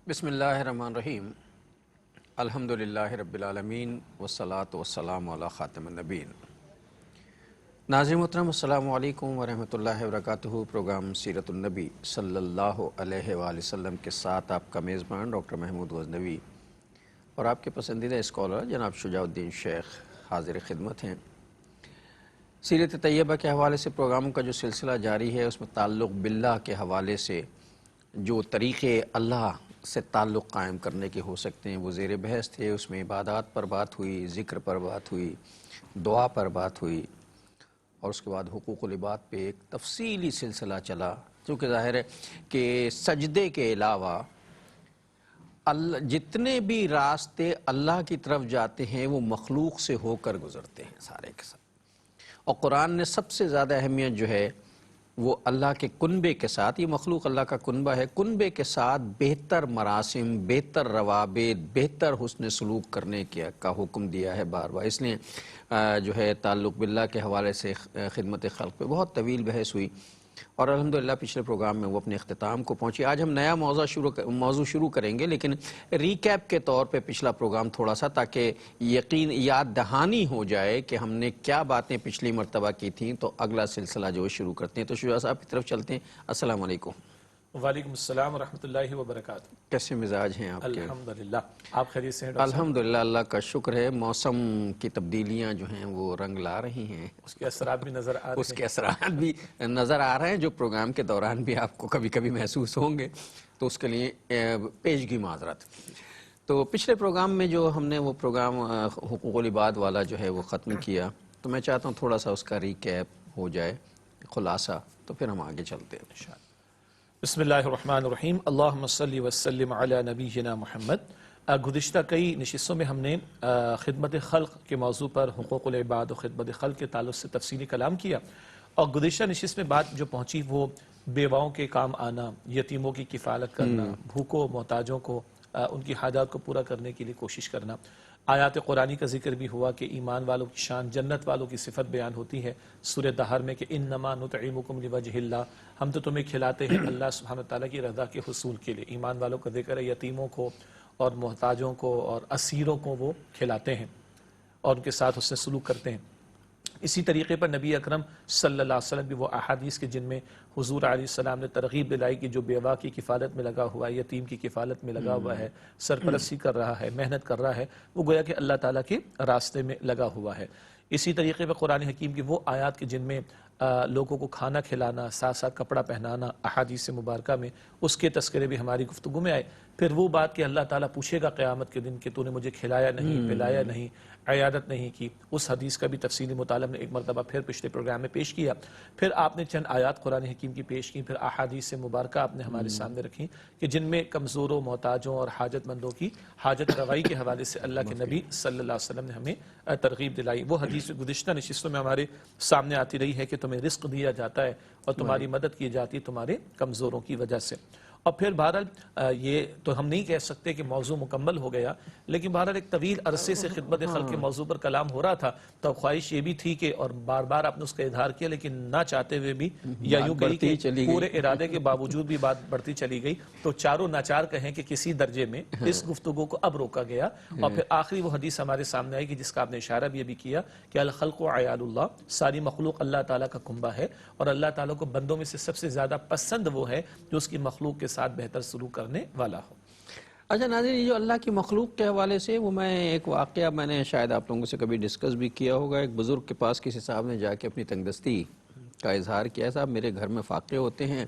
بسم اللہ الرحمن الرحیم الحمدللہ رب العالمین والصلاة والسلام علی خاتم النبیین۔ ناظرین محترم السلام علیکم ورحمۃ اللہ وبرکاتہ۔ پروگرام سیرت النبی صلی اللہ علیہ وآلہ وسلم کے ساتھ آپ کا میزبان ڈاکٹر محمود غزنوی اور آپ کے پسندیدہ اسکالر جناب شجاع الدین شیخ حاضر خدمت ہیں۔ سیرت طیبہ کے حوالے سے پروگراموں کا جو سلسلہ جاری ہے، اس میں تعلق باللہ کے حوالے سے جو طریقے اللہ سے تعلق قائم کرنے کے ہو سکتے ہیں وہ زیر بحث تھے۔ اس میں عبادات پر بات ہوئی، ذکر پر بات ہوئی، دعا پر بات ہوئی، اور اس کے بعد حقوق العباد پہ ایک تفصیلی سلسلہ چلا، کیونکہ ظاہر ہے کہ سجدے کے علاوہ جتنے بھی راستے اللہ کی طرف جاتے ہیں وہ مخلوق سے ہو کر گزرتے ہیں سارے کے ساتھ، اور قرآن نے سب سے زیادہ اہمیت جو ہے وہ اللہ کے کنبے کے ساتھ، یہ مخلوق اللہ کا کنبہ ہے، کنبے کے ساتھ بہتر مراسم، بہتر روابط، بہتر حسن سلوک کرنے کا حکم دیا ہے بار بار۔ اس لیے جو ہے تعلق باللہ کے حوالے سے خدمت خلق پہ بہت طویل بحث ہوئی، اور الحمدللہ پچھلے پروگرام میں وہ اپنے اختتام کو پہنچی۔ آج ہم نیا موضوع شروع کریں گے، لیکن ریکیپ کے طور پہ پچھلا پروگرام تھوڑا سا، تاکہ یاد دہانی ہو جائے کہ ہم نے کیا باتیں پچھلی مرتبہ کی تھیں، تو اگلا سلسلہ جو شروع کرتے ہیں۔ تو شجاع صاحب کی طرف چلتے ہیں۔ السلام علیکم۔ وعلیکم السلام ورحمۃ اللہ وبرکاتہ۔ کیسے مزاج ہیں آپ کے؟ الحمدللہ، آپ خیریت سے ہیں ڈاکٹر صاحب؟ الحمدللہ، اللہ کا شکر ہے۔ موسم کی تبدیلیاں جو ہیں وہ رنگ لا رہی ہیں، اس کے اثرات بھی نظر آ رہے ہیں۔ اس کے اثرات بھی نظر آ رہے ہیں، جو پروگرام کے دوران بھی آپ کو کبھی کبھی محسوس ہوں گے، تو اس کے لیے پیشگی معذرت۔ تو پچھلے پروگرام میں جو ہم نے وہ پروگرام حقوق العباد والا جو ہے وہ ختم کیا، تو میں چاہتا ہوں تھوڑا سا اس کا ریکیپ ہو جائے، خلاصہ، تو پھر ہم آگے چلتے ہیں۔ بسم اللہ الرحمن الرحیم، اللہم صلی وسلم علی نبینا محمد۔ گزشتہ کئی نشستوں میں ہم نے خدمت خلق کے موضوع پر، حقوق العباد و خدمت خلق کے تعلق سے تفصیلی کلام کیا، اور گزشتہ نشست میں بات جو پہنچی وہ بیواؤں کے کام آنا، یتیموں کی کفالت کرنا، بھوکوں محتاجوں کو ان کی حاجات کو پورا کرنے کے لیے کوشش کرنا۔ آیات قرآنی کا ذکر بھی ہوا کہ ایمان والوں کی شان، جنت والوں کی صفت بیان ہوتی ہے سورہ دہر میں کہ انما نطعمکم لوجہ اللہ، ہم تو تمہیں کھلاتے ہیں اللہ سبحانہ وتعالیٰ کی رضا کے حصول کے لیے۔ ایمان والوں کا ذکر ہے، یتیموں کو اور محتاجوں کو اور اسیروں کو وہ کھلاتے ہیں اور ان کے ساتھ حسن سلوک کرتے ہیں۔ اسی طریقے پر نبی اکرم صلی اللہ علیہ وسلم بھی وہ احادیث کے جن میں حضور علیہ السلام نے ترغیب دلائی کہ جو بیوہ کی کفالت میں لگا ہوا ہے، یتیم کی کفالت میں لگا ہوا ہے، سرپرستی کر رہا ہے، محنت کر رہا ہے، وہ گویا کہ اللہ تعالیٰ کے راستے میں لگا ہوا ہے۔ اسی طریقے پر قرآن حکیم کی وہ آیات کے جن میں لوگوں کو کھانا کھلانا، ساتھ ساتھ کپڑا پہنانا احادیث مبارکہ میں، اس کے تذکرے بھی ہماری گفتگو میں آئے۔ پھر وہ بات کہ اللہ تعالیٰ پوچھے گا قیامت کے دن کہ تو نے مجھے کھلایا نہیں، پلایا نہیں، عیادت نہیں کی، اس حدیث کا بھی تفصیلی مطالعہ نے ایک مرتبہ پھر پچھلے پروگرام میں پیش کیا۔ پھر آپ نے چند آیات قرآن حکیم کی پیش کی، پھر احادیث مبارکہ آپ نے ہمارے سامنے رکھی کہ جن میں کمزوروں، محتاجوں اور حاجت مندوں کی حاجت روائی کے حوالے سے اللہ کے نبی صلی اللہ علیہ وسلم نے ہمیں ترغیب دلائی۔ وہ حدیث گزشتہ نشستوں میں ہمارے سامنے آتی رہی ہے کہ تمہیں رزق دیا جاتا ہے اور تمہاری مدد کی جاتی ہے تمہارے کمزوروں کی وجہ سے۔ اور پھر بہرحال یہ تو ہم نہیں کہہ سکتے کہ موضوع مکمل ہو گیا، لیکن بہرحال ایک طویل عرصے سے خدمت خلق کے موضوع پر کلام ہو رہا تھا، تو خواہش یہ بھی تھی کہ، اور بار بار آپ نے اس کا اظہار کیا لیکن نہ چاہتے ہوئے بھی، یا یوں کہی کہ پورے ارادے کے باوجود بھی بات بڑھتی چلی گئی، تو چاروں ناچار کہیں کہ کسی درجے میں اس گفتگو کو اب روکا گیا، اور پھر آخری وہ حدیث ہمارے سامنے آئی کہ جس کا آپ نے اشارہ بھی ابھی کیا کہ الخلق عیال اللہ، ساری مخلوق اللہ تعالیٰ کا کنبہ ہے، اور اللہ تعالیٰ کو بندوں میں سے سب سے زیادہ پسند وہ ہے جو اس کی مخلوق کے ساتھ بہتر سلوک کرنے والا ہو۔ اچھا ناظرین، یہ جو اللہ کی مخلوق کے حوالے سے وہ میں ایک واقعہ میں نے شاید آپ لوگوں سے کبھی ڈسکس بھی کیا ہوگا۔ ایک بزرگ کے پاس کسی صاحب نے جا کے اپنی تنگدستی کا اظہار کیا، صاحب میرے گھر میں فاقے ہوتے ہیں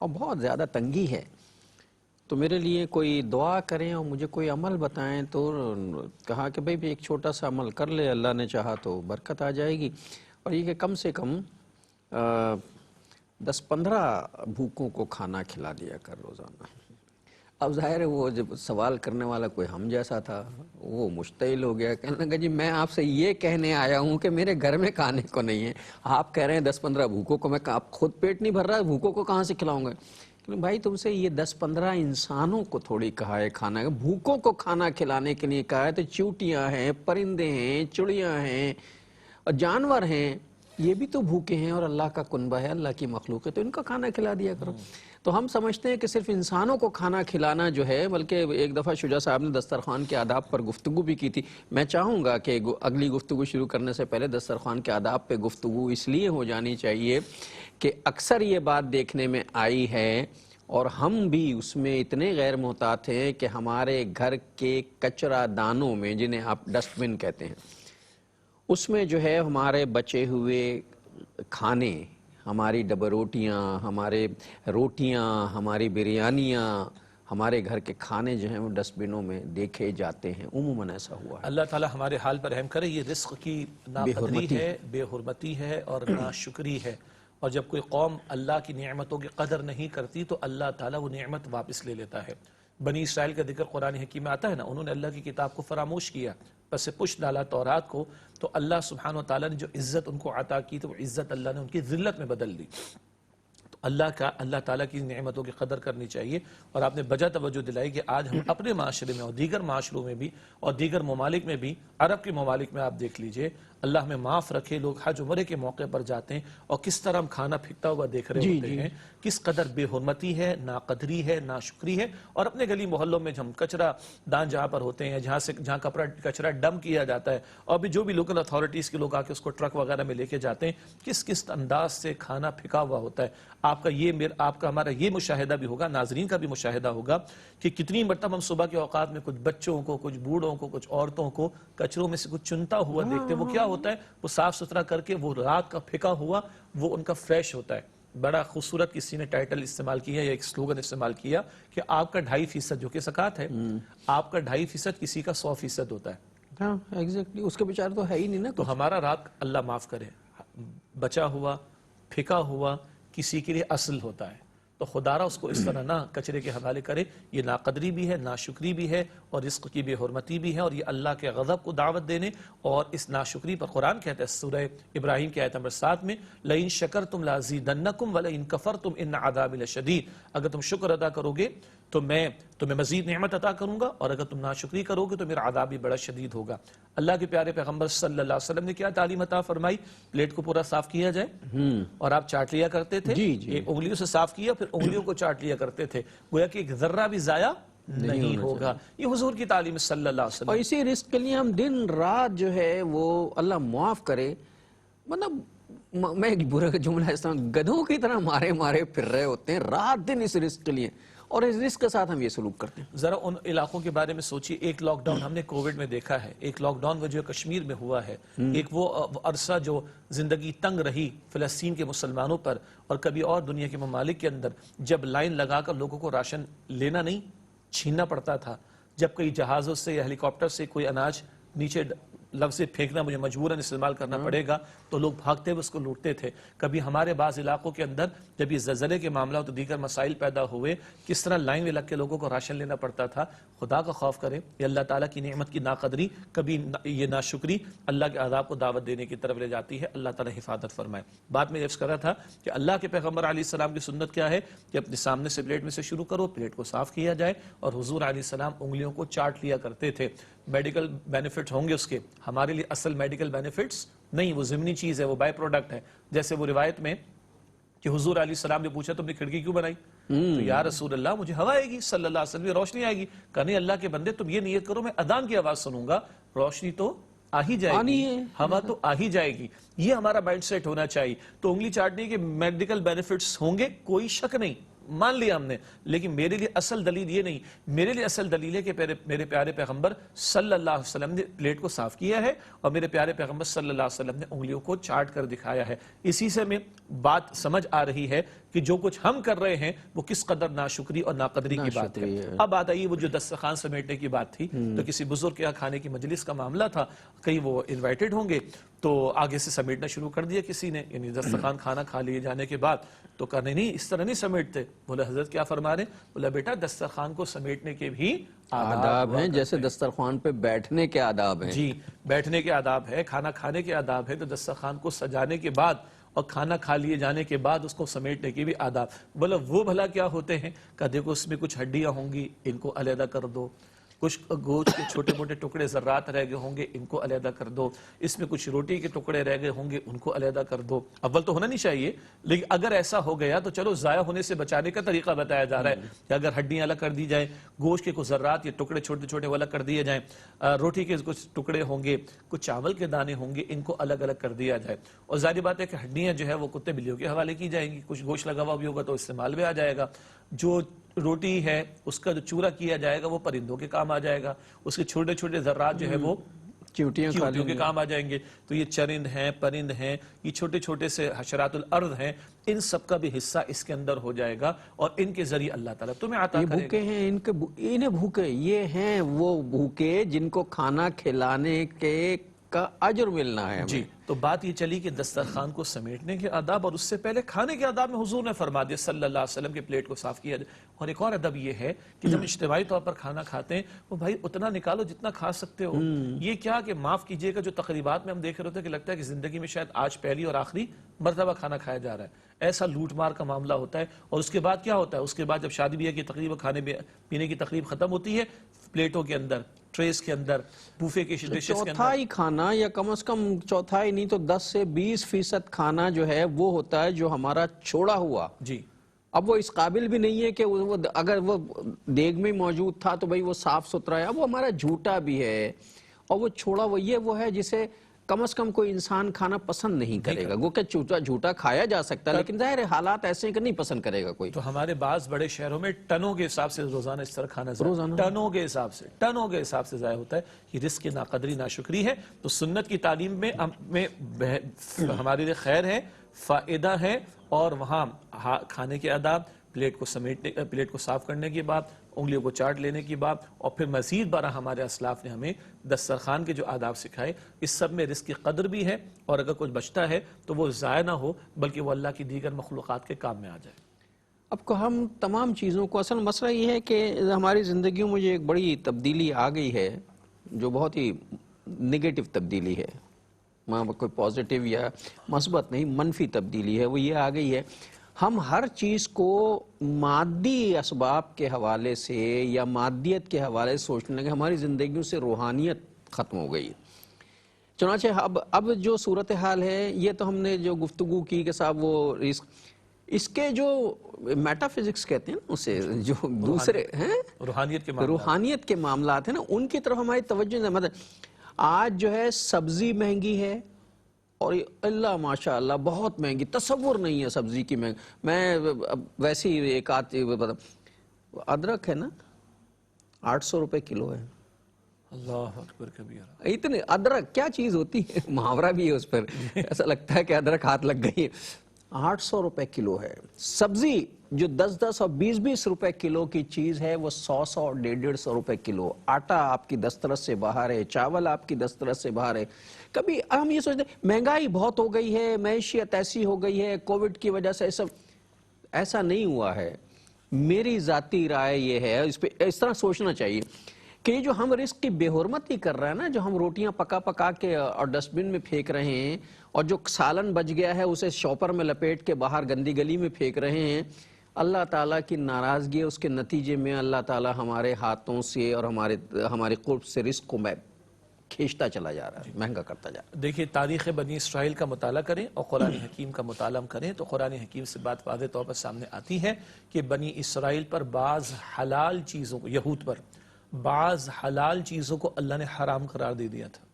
اور بہت زیادہ تنگی ہے، تو میرے لیے کوئی دعا کریں اور مجھے کوئی عمل بتائیں۔ تو کہا کہ بھئی ایک چھوٹا سا عمل کر لے، اللہ نے چاہا تو برکت آ جائے گی، اور یہ کہ کم سے کم 10-15 بھوکوں کو کھانا کھلا دیا کر روزانہ۔ اب ظاہر ہے وہ جب سوال کرنے والا کوئی ہم جیسا تھا، وہ مشتعل ہو گیا، کہنے لگا جی میں آپ سے یہ کہنے آیا ہوں کہ میرے گھر میں کھانے کو نہیں ہے، آپ کہہ رہے ہیں 10-15 بھوکوں کو، میں آپ خود پیٹ نہیں بھر رہا، بھوکوں کو کہاں سے کھلاؤں گا؟ کہ بھائی تم سے یہ 10-15 انسانوں کو تھوڑی کہا ہے کھانا، بھوکوں کو کھانا کھلانے کے لیے کہا ہے، تو چیونٹیاں ہیں، پرندے ہیں، چڑیاں ہیں اور جانور ہیں، یہ بھی تو بھوکے ہیں اور اللہ کا کنبہ ہے، اللہ کی مخلوق ہے، تو ان کا کھانا کھلا دیا کرو۔ تو ہم سمجھتے ہیں کہ صرف انسانوں کو کھانا کھلانا جو ہے، بلکہ ایک دفعہ شجاع صاحب نے دسترخوان کے آداب پر گفتگو بھی کی تھی. میں چاہوں گا کہ اگلی گفتگو شروع کرنے سے پہلے دسترخوان کے آداب پہ گفتگو اس لیے ہو جانی چاہیے کہ اکثر یہ بات دیکھنے میں آئی ہے اور ہم بھی اس میں اتنے غیر محتاط ہیں کہ ہمارے گھر کے کچرا دانوں میں، جنہیں آپ ڈسٹ بن کہتے ہیں، اس میں جو ہے ہمارے بچے ہوئے کھانے، ہماری ڈبہ روٹیاں، ہمارے روٹیاں، ہماری بریانیاں، ہمارے گھر کے کھانے جو ہیں وہ ڈسٹ بنوں میں دیکھے جاتے ہیں. عموماً ایسا ہوا ہے. اللہ تعالی ہمارے حال پر رحم کرے. یہ رزق کی ناقدری ہے، بے حرمتی ہے اور ناشکری ہے. اور جب کوئی قوم اللہ کی نعمتوں کی قدر نہیں کرتی تو اللہ تعالیٰ وہ نعمت واپس لے لیتا ہے. بنی اسرائیل کا ذکر قرآن حکیم میں آتا ہے نا، انہوں نے اللہ کی کتاب کو فراموش کیا، پس پشت ڈالا تورات کو، تو اللہ سبحانہ و تعالیٰ نے جو عزت ان کو عطا کی تو وہ عزت اللہ نے ان کی ذلت میں بدل دی. تو اللہ تعالیٰ کی نعمتوں کی قدر کرنی چاہیے. اور آپ نے بجا توجہ دلائی کہ آج ہم اپنے معاشرے میں اور دیگر معاشروں میں بھی اور دیگر ممالک میں بھی، عرب کے ممالک میں آپ دیکھ لیجئے، اللہ ہمیں معاف رکھے، لوگ حج عمرے کے موقع پر جاتے ہیں اور کس طرح ہم کھانا پھینکتا ہوا دیکھ رہے ہوتے ہیں. کس قدر بے حرمتی ہے، ناقدری ہے، ناشکری ہے. اور اپنے گلی محلوں میں ہم کچرا دان جہاں پر ہوتے ہیں، جہاں کچرا ڈمپ کیا جاتا ہے، اور بھی جو بھی لوکل اتھارٹیز کے لوگ آ کے اس کو ٹرک وغیرہ میں لے کے جاتے ہیں، کس انداز سے کھانا پھینکا ہوا ہوتا ہے. آپ کا ہمارا یہ مشاہدہ بھی ہوگا، ناظرین کا بھی مشاہدہ ہوگا کہ کتنی مرتبہ ہم صبح کے اوقات میں کچھ بچوں کو، کچھ بوڑھوں کو، کچھ عورتوں کو کچروں میں سے کچھ چنتا ہوا دیکھتے ہیں. وہ کیا ہوتا ہے؟ وہ صاف ستھرا کر کے وہ رات کا پھینکا ہوا وہ ان کا فریش ہوتا ہے. بڑا خوبصورت کسی نے ٹائٹل استعمال کیا یا ایک سلوگن استعمال کیا کہ آپ کا 2.5% جو کہ زکوٰۃ ہے، آپ کا 2.5% کسی کا 100% ہوتا ہے. ہاں ایگزیکٹلی، اس کے بیچارے تو ہے ہی نہیں نا. تو ہمارا رات اللہ معاف کرے بچا ہوا، پھینکا ہوا کسی کے لیے اصل ہوتا ہے. تو خدا را اس کو اس طرح نہ کچرے کے حوالے کرے. یہ ناقدری بھی ہے، ناشکری بھی ہے اور رزق کی بے حرمتی بھی ہے، اور یہ اللہ کے غضب کو دعوت دینے اور اس ناشکری پر قرآن کہتا ہے سورہ ابراہیم کی آیت نمبر 7 میں، لَإِن شَكَرْتُمْ لَأَزِيدَنَّكُمْ وَلَئِن كَفَرْتُمْ إِنَّ عَذَابِي لَشَدِيدٌ. اگر تم شکر ادا کرو گے تو میں تمہیں مزید نعمت عطا کروں گا، اور اگر تم ناشکری کرو گے تو میرا عذاب بھی بڑا شدید ہوگا. اللہ کے پیارے پیغمبر صلی اللہ علیہ وسلم نے کیا تعلیم عطا فرمائی؟ پلیٹ کو پورا صاف کیا جائے اور آپ چاٹ لیا کرتے تھے. ایک انگلیوں سے صاف کیا پھر انگلیوں کو چاٹ لیا کرتے تھے، گویا کہ ایک ذرہ بھی ضائع نہیں ہوگا. یہ حضور کی تعلیم صلی اللہ علیہ وسلم. اور اسی رزق کے لیے ہم دن رات جو ہے وہ اللہ معاف کرے، مطلب میں ایک برا جملہ استعمال، گدھوں کی طرح مارے پھر رہے ہوتے ہیں رات دن اس رزق کے لیے، اور اس رزق کے ساتھ ہم یہ سلوک کرتے ہیں. ذرا ان علاقوں کے بارے میں سوچیے. ایک لاک ڈاؤن ہم نے کووڈ میں دیکھا ہے، ایک لاک ڈاؤن وہ جو کشمیر میں ہوا ہے، ایک وہ عرصہ جو زندگی تنگ رہی فلسطین کے مسلمانوں پر اور کبھی اور دنیا کے ممالک کے اندر، جب لائن لگا کر لوگوں کو راشن لینا نہیں، چھیننا پڑتا تھا. جب کئی جہازوں سے یا ہیلی کاپٹر سے کوئی اناج نیچے لفظ پھینکنا مجھے مجبوراً استعمال کرنا پڑے گا تو لوگ بھاگتے ہوئے اس کو لوٹتے تھے. کبھی ہمارے بعض علاقوں کے اندر جب یہ زلزلے کے معاملات اور دیگر مسائل پیدا ہوئے، کس طرح لائن میں لگ کے لوگوں کو راشن لینا پڑتا تھا. خدا کا خوف کریں. یہ اللہ تعالیٰ کی نعمت کی ناقدری، کبھی یہ ناشکری اللہ کے عذاب کو دعوت دینے کی طرف لے جاتی ہے. اللہ تعالیٰ حفاظت فرمائے. بات میں عرض کر رہا تھا کہ اللہ کے پیغمبر علیہ السلام کی سنت کیا ہے کہ اپنے سامنے سے پلیٹ میں سے شروع کرو، پلیٹ کو صاف کیا جائے. اور حضور علیہ السلام انگلیوں کو چاٹ لیا کرتے تھے. میڈیکل بینیفٹ ہوں گے اس کے، ہمارے لیے اصل میڈیکل بینیفٹس نہیں، وہ ضمنی چیز ہے، وہ بائی پروڈکٹ ہے. جیسے وہ روایت میں کہ حضور علیہ السلام نے پوچھا تم نے کھڑکی کیوں بنائی؟ تو یا رسول اللہ مجھے ہوا آئے گی، صلی اللہ علیہ وسلم روشنی آئے گی. کہا نہیں اللہ کے بندے تم یہ نیت کرو میں اذان کی آواز سنوں گا، روشنی تو آ ہی جائے گی، ہوا تو آ ہی جائے گی. یہ ہمارا مائنڈ سیٹ ہونا چاہیے. تو انگلی چاٹنے کے میڈیکل بینیفٹس ہوں گے، کوئی شک نہیں، مان لیا ہم نے. لیکن میرے لیے اصل دلیل یہ نہیں. میرے لیے اصل دلیل ہے کہ میرے پیارے پیغمبر صلی اللہ علیہ وسلم نے پلیٹ کو صاف کیا ہے اور میرے پیارے پیغمبر صلی اللہ علیہ وسلم نے انگلیوں کو چاٹ کر دکھایا ہے. اسی سے میں بات سمجھ آ رہی ہے کہ جو کچھ ہم کر رہے ہیں وہ کس قدر ناشکری اور ناقدری کی بات ہے. اب بات آئی وہ جو دسترخوان سمیٹنے کی بات تھی، تو کسی بزرگ کے کھانے کی مجلس کا معاملہ تھا، کہیں وہ انوائٹڈ ہوں گے تو آگے سے سمیٹنا شروع کر دیا کسی نے، یعنی دسترخوان کھانا کھا لیے جانے کے بعد. تو کہنے نہیں اس طرح نہیں سمیٹتے. بولے حضرت کیا فرما رہے ہیں؟ بولا بیٹا دسترخوان کو سمیٹنے کے بھی آداب ہیں، جیسے دسترخوان پہ بیٹھنے کے آداب ہیں. جی بیٹھنے کے آداب ہے، کھانا کھانے کے آداب ہے. تو دسترخوان کو سجانے کے بعد اور کھانا کھا لیے جانے کے بعد اس کو سمیٹنے کے بھی آداب. بولا وہ بھلا کیا ہوتے ہیں؟ کہ دیکھو اس میں کچھ ہڈیاں ہوں گی، ان کو علیحدہ کر دو، کچھ گوشت کے چھوٹے موٹے ٹکڑے ذرات رہ گئے ہوں گے ان کو علیحدہ کر دو، اس میں کچھ روٹی کے ٹکڑے رہ گئے ہوں گے ان کو علیحدہ کر دو. اول تو ہونا نہیں چاہیے، لیکن اگر ایسا ہو گیا تو چلو ضائع ہونے سے بچانے کا طریقہ بتایا جا رہا ہے کہ اگر ہڈیاں الگ کر دی جائیں، گوشت کے کچھ ذرات یا ٹکڑے چھوٹے چھوٹے وہ الگ کر دیے جائیں، روٹی کے کچھ ٹکڑے ہوں گے، کچھ چاول کے دانے ہوں گے، ان کو الگ الگ کر دیا جائے. اور ظاہر بات ہے کہ ہڈیاں جو ہے وہ کتے بلیوں کے حوالے کی جائیں گی، کچھ گوشت لگا ہوا بھی ہوگا تو استعمال میں آ جائے گا. جو روٹی ہے اس کا جو چورا کیا جائے گا وہ پرندوں کے کام آ جائے گا، اس کے چھوٹے چھوٹے ذرات جو ہے وہ چیونٹیاں کھا چیونٹیوں کے کام آ جائیں گے. تو یہ چرند ہیں، پرند ہیں، یہ چھوٹے چھوٹے سے حشرات الارض ہیں، ان سب کا بھی حصہ اس کے اندر ہو جائے گا اور ان کے ذریعے اللہ تعالیٰ تمہیں عطا یہ کرے گا. بھوکے ہیں، انہیں بھوکے، یہ ہیں وہ بھوکے جن کو کھانا کھلانے کے کا اجر ملنا ہے ہمیں. جی، تو بات یہ چلی کہ دسترخوان کو سمیٹنے کے آداب اور اس سے پہلے کھانے کے آداب میں حضور نے فرما دیا صلی اللہ علیہ وسلم کے پلیٹ کو صاف کیا جائے. اور ایک اور ادب یہ ہے کہ جب اجتماعی طور پر کھانا کھاتے ہیں وہ بھائی اتنا نکالو جتنا کھا سکتے ہو. یہ کیا کہ معاف کیجئے گا جو تقریبات میں ہم دیکھ رہے ہوتے ہیں کہ لگتا ہے کہ زندگی میں شاید آج پہلی اور آخری مرتبہ کھانا کھایا جا رہا ہے، ایسا لوٹ مار کا معاملہ ہوتا ہے. اور اس کے بعد کیا ہوتا ہے، اس کے بعد جب شادی بیاہ کی تقریب، کھانے پینے کی تقریب ختم ہوتی ہے، پلیٹوں کے اندر، ٹریز کے اندر، بوفے کے ڈشز کے اندر چوتھائی کھانا یا کم از کم چوتھائی نہیں تو 10 سے 20% کھانا جو ہے وہ ہوتا ہے جو ہمارا چھوڑا ہوا. جی اب وہ اس قابل بھی نہیں ہے کہ وہ اگر وہ دیگ میں موجود تھا تو بھئی وہ صاف ستھرا ہے. اب وہ ہمارا جھوٹا بھی ہے اور وہ چھوڑا وہ یہ وہ ہے جسے کم از کم کوئی انسان کھانا پسند نہیں کرے گا. وہ کہ جھوٹا کھایا جا سکتا ہے لیکن ظاہر ہے حالات ایسے ہیں کہ نہیں پسند کرے گا کوئی. تو ہمارے بعض بڑے شہروں میں ٹنوں کے حساب سے روزانہ اس طرح کھانا ٹنوں کے حساب سے ضائع ہوتا ہے. یہ رزق کی ناقدری ناشکری ہے. تو سنت کی تعلیم میں ہمارے لیے خیر ہے، فائدہ ہے. اور وہاں کھانے کے آداب، پلیٹ کو سمیٹنے، پلیٹ کو صاف کرنے کی بات، انگلیوں کو چاٹ لینے کی بات، اور پھر مزید بارہ ہمارے اسلاف نے ہمیں دسترخوان کے جو آداب سکھائے، اس سب میں رزق کی قدر بھی ہے. اور اگر کچھ بچتا ہے تو وہ ضائع نہ ہو بلکہ وہ اللہ کی دیگر مخلوقات کے کام میں آ جائے. اب کو ہم تمام چیزوں کو، اصل مسئلہ یہ ہے کہ ہماری زندگیوں میں ایک بڑی تبدیلی آ گئی ہے جو بہت ہی نگیٹو تبدیلی ہے. کوئی پازیٹیو یا مثبت نہیں، منفی تبدیلی ہے. وہ یہ آ گئی ہے ہم ہر چیز کو مادی اسباب کے حوالے سے یا مادیت کے حوالے سے سوچنے لگے. ہماری زندگیوں سے روحانیت ختم ہو گئی. چنانچہ اب جو صورتحال ہے، یہ تو ہم نے جو گفتگو کی کہ صاحب وہ اس کے جو میٹا فزکس کہتے ہیں نا اسے، جو دوسرے ہیں روحانیت کے معاملات ہیں نا، ان کی طرف ہماری توجہ. مطلب آج جو ہے سبزی مہنگی ہے اور اللہ ماشاء اللہ بہت مہنگی، تصور نہیں ہے سبزی کی مہنگی. میں ویسے ہی ایک ادرک ہے نا 800 روپے کلو ہے. اللہ اکبر کبیرہ. اتنے ادرک کیا چیز ہوتی ہے، محاورہ بھی ہے اس پر، ایسا لگتا ہے کہ ادرک ہاتھ لگ گئی. 800 روپے کلو ہے. سبزی جو 10 اور 20 روپے کلو کی چیز ہے وہ 100 اور 150 روپے کلو. آٹا آپ کی دسترس سے باہر ہے، چاول آپ کی دسترس سے باہر ہے. کبھی ہم یہ سوچتے ہیں مہنگائی بہت ہو گئی ہے، معیشت ایسی ہو گئی ہے کووڈ کی وجہ سے، ایسا نہیں ہوا ہے. میری ذاتی رائے یہ ہے، اس پہ اس طرح سوچنا چاہیے کہ جو ہم رزق کی بے حرمتی کر رہے ہیں نا، جو ہم روٹیاں پکا کے اور ڈسٹ بن میں پھینک رہے ہیں، اور جو سالن بچ گیا ہے اسے شاپر میں لپیٹ کے باہر گندی گلی میں پھینک رہے ہیں، اللہ تعالیٰ کی ناراضگی ہے. اس کے نتیجے میں اللہ تعالیٰ ہمارے ہاتھوں سے اور ہمارے قرب سے رزق کو کھینچتا چلا جا رہا ہے، مہنگا کرتا جا رہا ہے. دیکھیں تاریخ بنی اسرائیل کا مطالعہ کریں اور قرآن حکیم کا مطالعہ کریں تو قرآن حکیم سے بات واضح طور پر سامنے آتی ہے کہ بنی اسرائیل پر بعض حلال چیزوں کو، یہود پر بعض حلال چیزوں کو اللہ نے حرام قرار دے دیا تھا.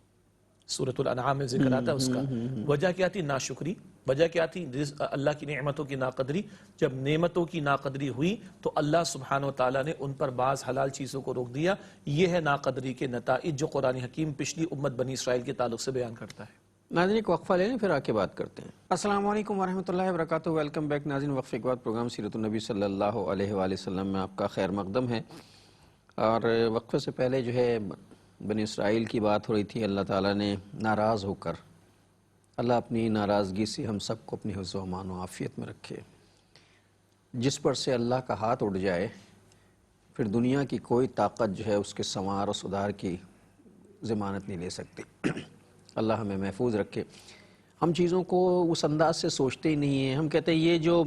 سورۃ الانعام میں ذکر آتا ہے اس کا. وجہ کیا تھی؟ ناشکری. وجہ کیا تھی؟ اللہ کی نعمتوں کی ناقدری. جب نعمتوں کی ناقدری ہوئی تو اللہ سبحانہ و تعالیٰ نے ان پر بعض حلال چیزوں کو روک دیا. یہ ہے ناقدری کے نتائج جو قرآن حکیم پچھلی امت بنی اسرائیل کے تعلق سے بیان کرتا ہے. ناظرین ایک وقفہ لے لیں پھر آ کے بات کرتے ہیں. السلام علیکم ورحمۃ اللہ وبرکاتہ. ویلکم بیک ناظرین. وقفے کے بعد پروگرام سیرت النبی صلی اللہ علیہ وآلہ وسلم میں آپ کا خیر مقدم ہے. اور وقفے سے پہلے جو ہے بنی اسرائیل کی بات ہو رہی تھی. اللہ تعالیٰ نے ناراض ہو کر، اللہ اپنی ناراضگی سے ہم سب کو اپنی حفظ و امان و عافیت میں رکھے. جس پر سے اللہ کا ہاتھ اٹھ جائے پھر دنیا کی کوئی طاقت جو ہے اس کے سنوار و سدھار کی ضمانت نہیں لے سکتی. اللہ ہمیں محفوظ رکھے. ہم چیزوں کو اس انداز سے سوچتے ہی نہیں ہیں. ہم کہتے ہیں یہ جو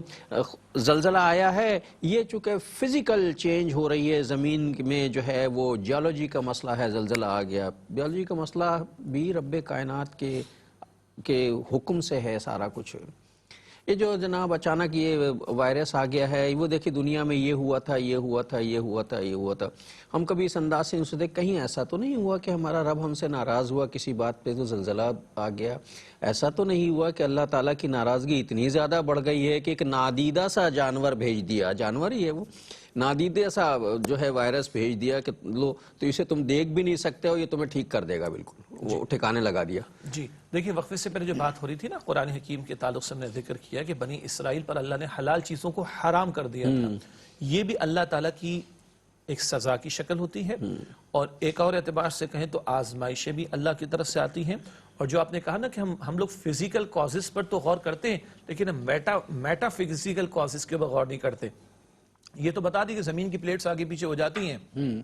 زلزلہ آیا ہے یہ چونکہ فزیکل چینج ہو رہی ہے زمین میں جو ہے وہ جیولوجی کا مسئلہ ہے, زلزلہ آ گیا. جیولوجی کا مسئلہ بھی رب کائنات کے حکم سے ہے سارا کچھ. یہ جو جناب اچانک یہ وائرس آ گیا ہے, وہ دیکھیں دنیا میں یہ ہوا تھا, یہ ہوا تھا, یہ ہوا تھا, یہ ہوا تھا. ہم کبھی اس انداز سے سوچتے کہیں ایسا تو نہیں ہوا کہ ہمارا رب ہم سے ناراض ہوا کسی بات پہ تو زلزلہ آ گیا. ایسا تو نہیں ہوا کہ اللہ تعالیٰ کی ناراضگی اتنی زیادہ بڑھ گئی ہے کہ ایک نادیدہ سا جانور بھیج دیا, جانور ہی ہے وہ, نادیدہ سا جو ہے وائرس بھیج دیا کہ لو تو اسے تم دیکھ بھی نہیں سکتے ہو, یہ تمہیں ٹھیک کر دے گا, بالکل وہ ٹھکانے لگا دیا. جی دیکھیے, وقفے سے پہلے جو بات ہو رہی تھی نا قرآن حکیم کے تعلق سے ہم نے ذکر کیا کہ بنی اسرائیل پر اللہ نے حلال چیزوں کو حرام کر دیا تھا. یہ بھی اللہ تعالیٰ کی ایک سزا کی شکل ہوتی ہے, اور ایک اور اعتبار سے کہیں تو آزمائشیں بھی اللہ کی طرف سے آتی ہیں. اور جو آپ نے کہا نا کہ ہم لوگ فزیکل کازز پر تو غور کرتے ہیں لیکن ہم میٹا فزیکل کازز کے اوپر غور نہیں کرتے. یہ تو بتا دی کہ زمین کی پلیٹس آگے پیچھے ہو جاتی ہیں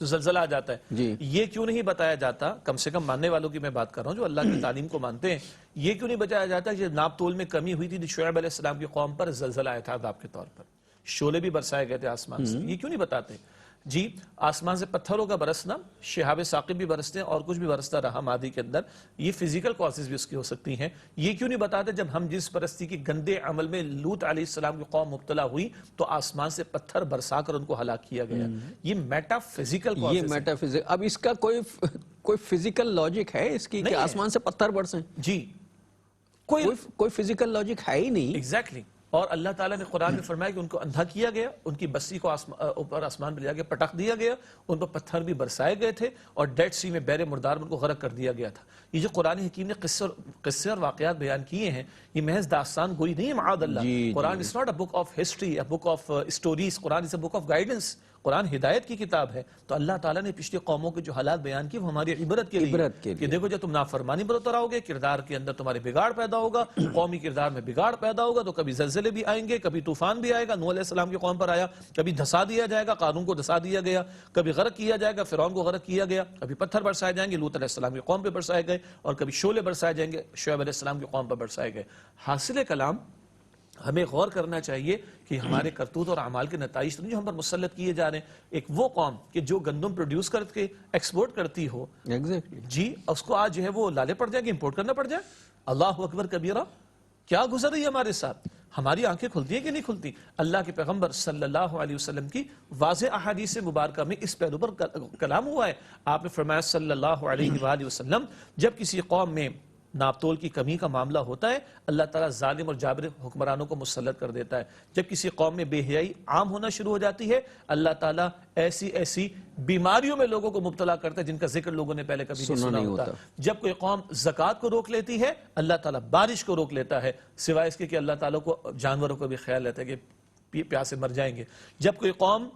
تو زلزلہ آ جاتا ہے. یہ کیوں نہیں بتایا جاتا, کم سے کم ماننے والوں کی میں بات کر رہا ہوں جو اللہ کی تعلیم کو مانتے ہیں, یہ کیوں نہیں بتایا جاتا کہ ناپ تول میں کمی ہوئی تھی شعیب علیہ السلام کی قوم پر زلزلہ آیا تھا عذاب کے طور پر, شعلے بھی برسائے گئے تھے آسمان سے, یہ کیوں نہیں بتاتے؟ جی آسمان سے پتھروں کا برسنا, شہاب ثاقب بھی برستے ہیں اور کچھ بھی برستا رہا مادی کے اندر, یہ فزیکل کازز بھی اس کی ہو سکتی ہیں. یہ کیوں نہیں بتاتے جب ہم جس پرستی کی گندے عمل میں لوط علیہ السلام کی قوم مبتلا ہوئی تو آسمان سے پتھر برسا کر ان کو ہلاک کیا گیا. یہ میٹا فزیکل کازز, یہ میٹا فزیکل. اب اس کا کوئی فزیکل لاجک ہے اس کی کہ آسمان سے پتھر برسیں؟ جی کوئی فزیکل لاجک ہے ہی نہیں. ایگزیکٹلی. اور اللہ تعالیٰ نے قرآن میں فرمایا کہ ان کو اندھا کیا گیا, ان کی بستی کو اوپر آسمان پہ لے کے پٹخ دیا گیا, ان پر پتھر بھی برسائے گئے تھے, اور ڈیڈ سی میں بحر مردار ان کو غرق کر دیا گیا تھا. یہ جو قرآن حکیم نے قصے اور واقعات بیان کیے ہیں یہ محض داستان گوئی نہیں ہے معاذ اللہ. قرآن is not a book of history, a book of stories. Quran is a book of guidance. قرآن ہدایت کی کتاب ہے. تو اللہ تعالیٰ نے پچھلی قوموں کے جو حالات بیان کیے وہ ہماری عبرت کے لیے کہ دیکھو جب تم نافرمانی پر اتر آؤ گے کردار کے اندر تمہارے بگاڑ پیدا ہوگا, قومی کردار میں بگاڑ پیدا ہوگا, تو کبھی زلزلے بھی آئیں گے, کبھی طوفان بھی آئے گا. نوح علیہ السلام کی قوم پر آیا, کبھی دھسا دیا جائے گا, قارون کو دھسا دیا گیا, کبھی غرق کیا جائے گا, فرعون کو غرق کیا گیا, کبھی پتھر برسائے جائیں گے, لوط علیہ السلام کی قوم پہ برسائے گئے, اور کبھی شعلے برسائے جائیں گے, شعیب علیہ السلام کی قوم پر برسائے گئے. حاصل کلام ہمیں غور کرنا چاہیے کہ ہمارے کرتوت اور اعمال کے نتائج تو نہیں جو ہم پر مسلط کیے جا رہے ہیں. ایک وہ قوم کہ جو گندم پروڈیوس کر کے ایکسپورٹ کرتی ہو, جی اس کو آج جو ہے وہ لالے پڑ جائے کہ امپورٹ کرنا پڑ جائے. اللہ اکبر کبیرہ, کیا گزر رہی ہے ہمارے ساتھ. ہماری آنکھیں کھلتی ہیں کہ نہیں کھلتی؟ اللہ کے پیغمبر صلی اللہ علیہ وسلم کی واضح احادیث مبارکہ میں اس پہلو پر کلام ہوا ہے. آپ نے فرمایا صلی اللہ علیہ وآلہ وسلم جب کسی قوم میں ناپتول کی کمی کا معاملہ ہوتا ہے اللہ تعالیٰ ظالم اور جابر حکمرانوں کو مسلط کر دیتا ہے. جب کسی قوم میں بے حیائی عام ہونا شروع ہو جاتی ہے اللہ تعالیٰ ایسی بیماریوں میں لوگوں کو مبتلا کرتا ہے جن کا ذکر لوگوں نے پہلے کبھی نہیں سنا ہوتا. جب کوئی قوم زکوٰۃ کو روک لیتی ہے اللہ تعالیٰ بارش کو روک لیتا ہے, سوائے اس کے کہ اللہ تعالیٰ کو جانوروں کو بھی خیال رہتا ہے کہ پیاسے مر جائیں گے. جب کوئی قوم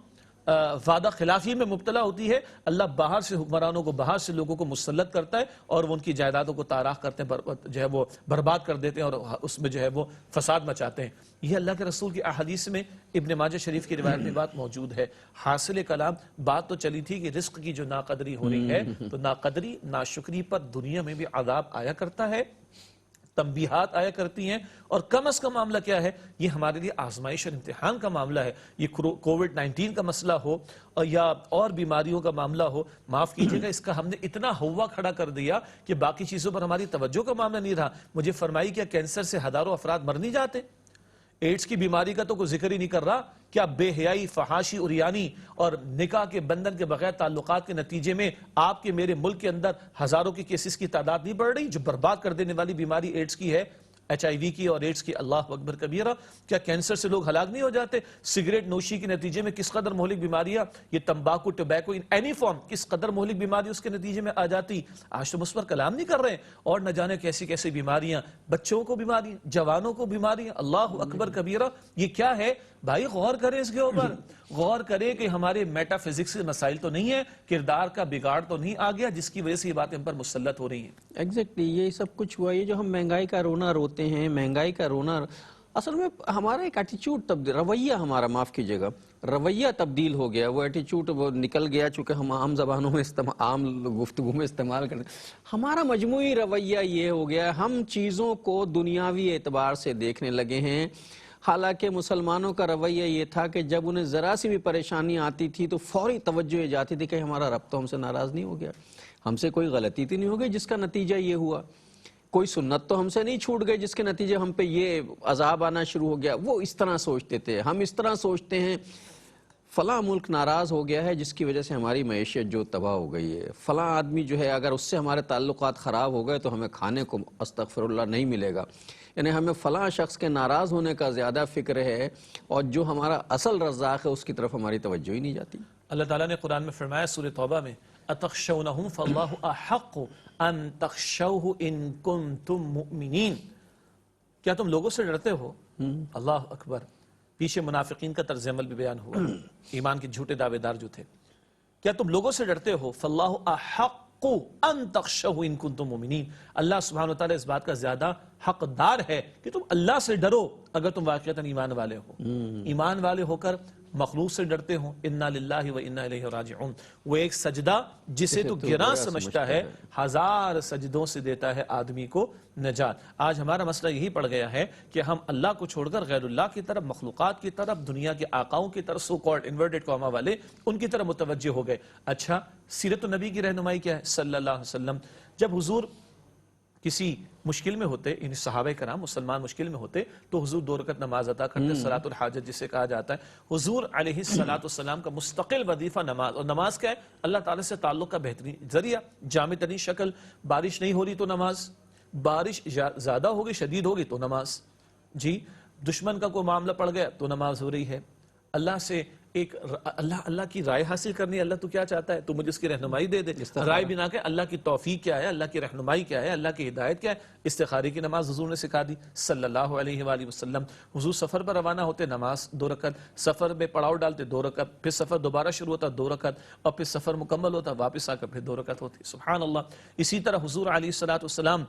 وعدہ خلافی میں مبتلا ہوتی ہے اللہ باہر سے حکمرانوں کو, باہر سے لوگوں کو مسلط کرتا ہے اور وہ ان کی جائیدادوں کو تاراخ کرتے ہیں, جو ہے وہ برباد کر دیتے ہیں اور اس میں جو ہے وہ فساد مچاتے ہیں. یہ اللہ کے رسول کی احادیث میں ابن ماجہ شریف کی روایت میں بات موجود ہے. حاصل کلام بات تو چلی تھی کہ رزق کی جو ناقدری ہو رہی ہے تو ناقدری ناشکری پر دنیا میں بھی عذاب آیا کرتا ہے, تنبیہات آیا کرتی ہیں, اور کم از کم معاملہ کیا ہے یہ ہمارے لیے آزمائش اور امتحان کا معاملہ ہے. یہ کووڈ-19 کا مسئلہ ہو یا اور بیماریوں کا معاملہ ہو, معاف کیجئے گا اس کا ہم نے اتنا ہوا کھڑا کر دیا کہ باقی چیزوں پر ہماری توجہ کا معاملہ نہیں رہا. مجھے فرمائی کیا کینسر سے ہزاروں افراد مر نہیں جاتے؟ ایڈز کی بیماری کا تو کوئی ذکر ہی نہیں کر رہا. کیا بے حیائی, فحاشی, عریانی اور نکاح کے بندھن کے بغیر تعلقات کے نتیجے میں آپ کے میرے ملک کے اندر ہزاروں کی کیسز کی تعداد نہیں بڑھ رہی؟ جو برباد کر دینے والی بیماری ایڈز کی ہے, HIV کی اور ایڈز کی, اللہ اکبر کبیرہ. کیا کینسر سے لوگ ہلاک نہیں ہو جاتے؟ سگریٹ نوشی کے نتیجے میں کس قدر مہلک بیماریاں, یہ تمباکو, ٹوبیکو ان اینی فارم کس قدر مہلک بیماری اس کے نتیجے میں آ جاتی. آج تو اس پر کلام نہیں کر رہے ہیں, اور نہ جانے کیسی کیسی بیماریاں, بچوں کو بیماریاں, جوانوں کو بیماریاں. اللہ اکبر کبیرہ. یہ کیا ہے بھائی؟ غور کریں اس کے اوپر, غور کریں کہ ہمارے میٹا فزکس کے مسائل تو نہیں ہیں, کردار کا بگاڑ تو نہیں آ گیا جس کی وجہ سے یہ باتیں ہم پر مسلط ہو رہی ہیں. ایگزیکٹلی یہ سب کچھ ہوا. یہ جو ہم مہنگائی کا رونا روتے ہیں, مہنگائی کا رونا اصل میں ہمارا ایک ایٹیچیوڈ رویہ ہمارا, معاف کیجیے گا, رویہ تبدیل ہو گیا، وہ ایٹیچیوڈ وہ نکل گیا، چونکہ ہم عام زبانوں میں عام گفتگو میں استعمال کرتے ہیں، ہمارا مجموعی رویہ یہ ہو گیا، ہم چیزوں کو دنیاوی اعتبار سے دیکھنے لگے ہیں۔ حالانکہ مسلمانوں کا رویہ یہ تھا کہ جب انہیں ذرا سی بھی پریشانی آتی تھی تو فوری توجہ یہ جاتی تھی کہ ہمارا رب تو ہم سے ناراض نہیں ہو گیا، ہم سے کوئی غلطی تو نہیں ہو گئی جس کا نتیجہ یہ ہوا، کوئی سنت تو ہم سے نہیں چھوٹ گئی جس کے نتیجے ہم پہ یہ عذاب آنا شروع ہو گیا۔ وہ اس طرح سوچتے تھے، ہم اس طرح سوچتے ہیں فلاں ملک ناراض ہو گیا ہے جس کی وجہ سے ہماری معیشت جو تباہ ہو گئی ہے، فلاں آدمی جو ہے اگر اس سے ہمارے تعلقات خراب ہو گئے تو ہمیں کھانے کو استغفر اللہ نہیں ملے گا، یعنی ہمیں فلاں شخص کے ناراض ہونے کا زیادہ فکر ہے، اور جو ہمارا اصل رزاق ہے اس کی طرف ہماری توجہ ہی نہیں جاتی۔ اللہ تعالیٰ نے قرآن میں فرمایا سورہ توبہ میں اتخشونہم فاللہ احق ان تخشوہ ان کنتم مؤمنین، کیا تم لوگوں سے ڈرتے ہو؟ اللہ اکبر، پیچھے منافقین کا طرز عمل بھی بیان ہوا، ایمان کے جھوٹے دعوے دار جو تھے، کیا تم لوگوں سے ڈرتے ہو؟ فاللہ احق ان تخشوہ ان کنتم مؤمنین، اللہ سبحانہ وتعالی اس بات کا زیادہ حقدار ہے کہ تم اللہ سے ڈرو اگر تم واقعتاً ایمان والے ہو۔ ایمان والے ہو کر مخلوق سے ڈرتے ہوں، انا للہ و انا الیہ راجعون، وہ ایک سجدہ جسے تو گراں سمجھتا ہے ہزار سجدوں سے دیتا ہے آدمی کو نجات۔ آج ہمارا مسئلہ یہی پڑ گیا ہے کہ ہم اللہ کو چھوڑ کر غیر اللہ کی طرف، مخلوقات کی طرف، دنیا کے آقاؤں کی طرف، سو کالڈ انورٹڈ کاما والے، ان کی طرف متوجہ ہو گئے۔ اچھا، سیرت النبی کی رہنمائی کیا ہے صلی اللہ علیہ وسلم؟ جب حضور کسی مشکل میں ہوتے، یعنی صحابہ کرام مسلمان مشکل میں ہوتے تو حضور 2 رکعت نماز عطا کرتے، صلاۃ الحاجت جسے کہا جاتا ہے۔ حضور علیہ السلام کا مستقل وظیفہ نماز، اور نماز کیا ہے؟ اللہ تعالیٰ سے تعلق کا بہترین ذریعہ، جامع ترین شکل۔ بارش نہیں ہو رہی تو نماز، بارش زیادہ ہوگی، شدید ہوگی تو نماز، جی دشمن کا کوئی معاملہ پڑ گیا تو نماز ہو رہی ہے۔ اللہ سے ایک اللہ کی رائے حاصل کرنی ہے، اللہ تو کیا چاہتا ہے تو مجھے اس کی رہنمائی دے دے، رائے بنا کے اللہ کی توفیق کیا ہے، اللہ کی رہنمائی کیا ہے، اللہ کی ہدایت کیا ہے، استخارے کی نماز حضور نے سکھا دی صلی اللہ علیہ وآلہ وسلم۔ حضور سفر پر روانہ ہوتے، نماز 2 رکعت، سفر میں پڑاؤ ڈالتے 2 رکعت، پھر سفر دوبارہ شروع ہوتا 2 رکعت، اور پھر سفر مکمل ہوتا واپس آ کر پھر 2 رکعت ہوتی، سبحان اللہ۔ اسی طرح حضور علیہ السلام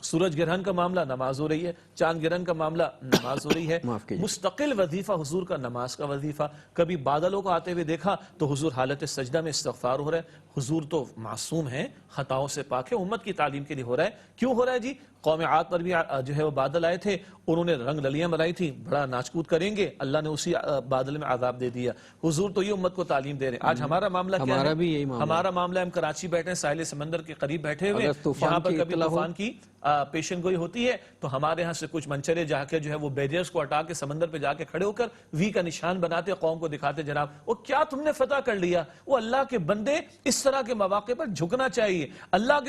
سورج گرہن کا معاملہ نماز ہو رہی ہے، چاند گرہن کا معاملہ نماز ہو رہی ہے، مستقل وظیفہ حضور کا نماز کا وظیفہ۔ کبھی بادلوں کو آتے ہوئے دیکھا تو حضور حالت سجدہ میں استغفار ہو رہا ہے۔ حضور تو معصوم ہیں، خطاؤں سے پاک ہے، امت کی تعلیم کے لیے ہو رہا ہے۔ کیوں ہو رہا ہے جی؟ قوم عاد پر بھی جو ہے وہ بادل آئے تھے، انہوں نے رنگ للیاں بنائی تھی، بڑا ناچ کود کریں گے، اللہ نے اسی بادل میں عذاب دے دیا۔ حضور تو یہ امت کو تعلیم دے رہے ہیں۔ آج ہمارا معاملہ کیا ہے؟ ہمارا معاملہ ہم کراچی بیٹھے ہیں، ساحل سمندر کے قریب بیٹھے ہوئے، جہاں پر کبھی طوفان کی پیشن گوئی ہوتی ہے تو ہمارے ہاں سے کچھ منچرے جا کے جو ہے وہ بیریئرز کو ہٹا کے سمندر پہ جا کے کھڑے ہو کر وی کا نشان بناتے، قوم کو دکھاتے جناب وہ کیا تم نے فتح کر لیا۔ وہ اللہ کے بندے اس طرح کے مواقع پر جھکنا چاہیے، اللہ